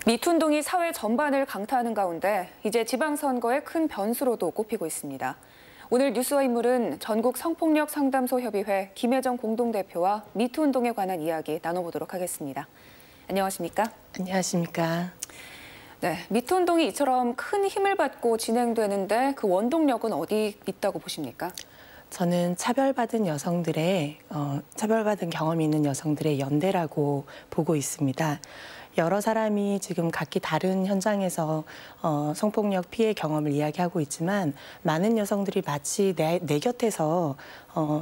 미투 운동이 사회 전반을 강타하는 가운데 이제 지방선거의 큰 변수로도 꼽히고 있습니다. 오늘 뉴스와 인물은 전국 성폭력 상담소 협의회 김혜정 공동대표와 미투 운동에 관한 이야기 나눠보도록 하겠습니다. 안녕하십니까? 안녕하십니까? 네, 미투 운동이 이처럼 큰 힘을 받고 진행되는데 그 원동력은 어디 있다고 보십니까? 저는 차별받은 경험이 있는 여성들의 연대라고 보고 있습니다. 여러 사람이 지금 각기 다른 현장에서 성폭력 피해 경험을 이야기하고 있지만 많은 여성들이 마치 내 곁에서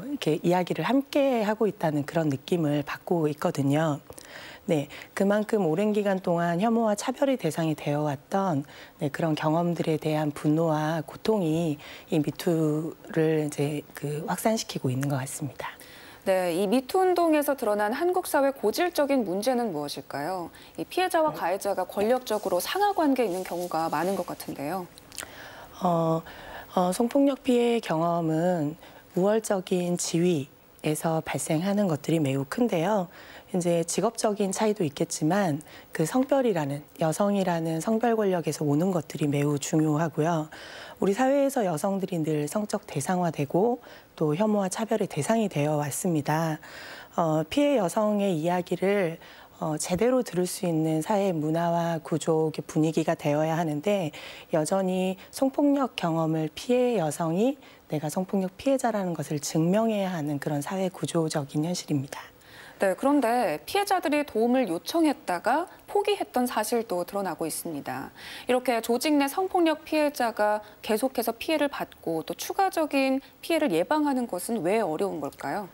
이렇게 이야기를 함께 하고 있다는 그런 느낌을 받고 있거든요. 네, 그만큼 오랜 기간 동안 혐오와 차별의 대상이 되어왔던 그런 경험들에 대한 분노와 고통이 이 미투를 이제 확산시키고 있는 것 같습니다. 네, 이 미투 운동에서 드러난 한국 사회 고질적인 문제는 무엇일까요? 이 피해자와 가해자가 권력적으로 상하 관계에 있는 경우가 많은 것 같은데요. 성폭력 피해 경험은 우월적인 지위에서 발생하는 것들이 매우 큰데요. 이제 직업적인 차이도 있겠지만 그 성별이라는 여성이라는 성별 권력에서 오는 것들이 매우 중요하고요. 우리 사회에서 여성들이 늘 성적 대상화되고 또 혐오와 차별의 대상이 되어 왔습니다. 피해 여성의 이야기를 제대로 들을 수 있는 사회 문화와 구조, 분위기가 되어야 하는데 여전히 성폭력 경험을 피해 여성이 내가 성폭력 피해자라는 것을 증명해야 하는 그런 사회 구조적인 현실입니다. 네, 그런데 피해자들이 도움을 요청했다가 포기했던 사실도 드러나고 있습니다. 이렇게 조직 내 성폭력 피해자가 계속해서 피해를 받고 또 추가적인 피해를 예방하는 것은 왜 어려운 걸까요?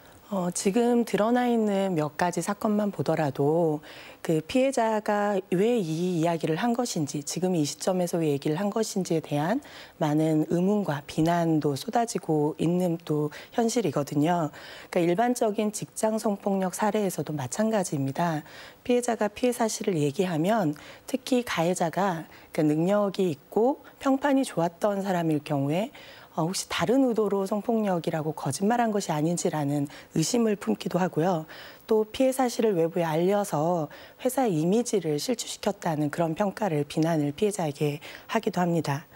지금 드러나 있는 몇 가지 사건만 보더라도 그 피해자가 왜 이 이야기를 한 것인지, 지금 이 시점에서 왜 얘기를 한 것인지에 대한 많은 의문과 비난도 쏟아지고 있는 또 현실이거든요. 그러니까 일반적인 직장 성폭력 사례에서도 마찬가지입니다. 피해자가 피해 사실을 얘기하면 특히 가해자가 능력이 있고 평판이 좋았던 사람일 경우에 혹시 다른 의도로 성폭력이라고 거짓말한 것이 아닌지라는 의심을 품기도 하고요. 또 피해 사실을 외부에 알려서 회사의 이미지를 실추시켰다는 그런 평가를, 비난을 피해자에게 하기도 합니다.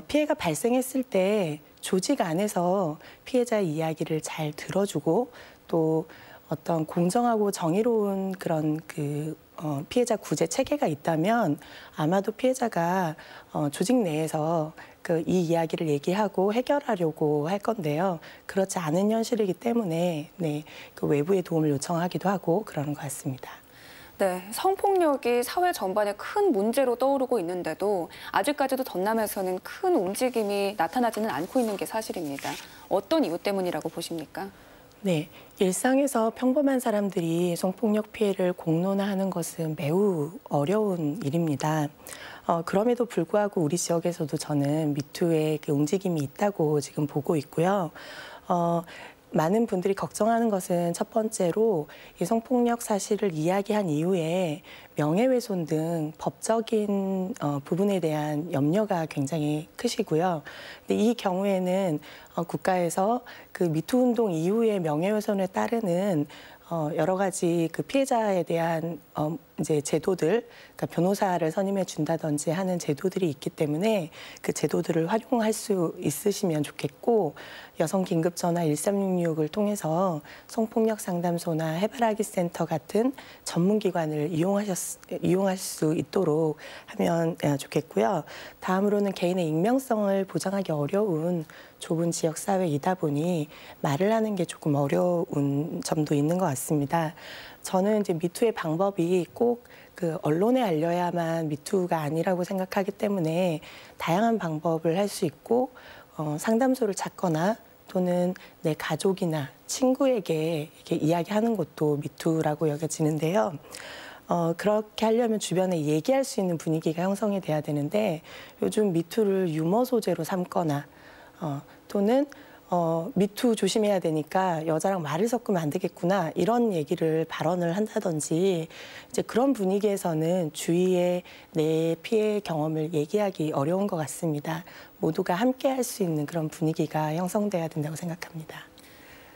피해가 발생했을 때 조직 안에서 피해자의 이야기를 잘 들어주고 또 어떤 공정하고 정의로운 그런 피해자 구제 체계가 있다면 아마도 피해자가 조직 내에서 이 이야기를 얘기하고 해결하려고 할 건데요. 그렇지 않은 현실이기 때문에 외부의 도움을 요청하기도 하고 그러는 것 같습니다. 네, 성폭력이 사회 전반에 큰 문제로 떠오르고 있는데도 아직까지도 전남에서는 큰 움직임이 나타나지는 않고 있는 게 사실입니다. 어떤 이유 때문이라고 보십니까? 네, 일상에서 평범한 사람들이 성폭력 피해를 공론화하는 것은 매우 어려운 일입니다. 그럼에도 불구하고 우리 지역에서도 저는 미투의 움직임이 있다고 지금 보고 있고요. 많은 분들이 걱정하는 것은 첫 번째로 이 성폭력 사실을 이야기한 이후에 명예훼손 등 법적인 부분에 대한 염려가 굉장히 크시고요. 근데 이 경우에는 국가에서 미투 운동 이후에 명예훼손에 따르는 여러 가지 피해자에 대한 이제 제도들, 그러니까 변호사를 선임해 준다든지 하는 제도들이 있기 때문에 그 제도들을 활용할 수 있으시면 좋겠고, 여성 긴급 전화 1366을 통해서 성폭력 상담소나 해바라기 센터 같은 전문기관을 이용할 수 있도록 하면 좋겠고요. 다음으로는 개인의 익명성을 보장하기 어려운 좁은 지역 사회이다 보니 말을 하는 게 조금 어려운 점도 있는 것 같습니다. 저는 이제 미투의 방법이 꼭 언론에 알려야만 미투가 아니라고 생각하기 때문에 다양한 방법을 할 수 있고 상담소를 찾거나 또는 내 가족이나 친구에게 이렇게 이야기하는 것도 미투라고 여겨지는데요. 그렇게 하려면 주변에 얘기할 수 있는 분위기가 형성이 돼야 되는데 요즘 미투를 유머 소재로 삼거나 또는 미투 조심해야 되니까 여자랑 말을 섞으면 안 되겠구나 이런 발언을 한다든지 이제 그런 분위기에서는 주위에 내 피해 경험을 얘기하기 어려운 것 같습니다. 모두가 함께 할 수 있는 그런 분위기가 형성돼야 된다고 생각합니다.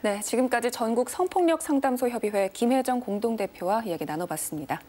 네, 지금까지 전국 성폭력 상담소 협의회 김혜정 공동대표와 이야기 나눠봤습니다.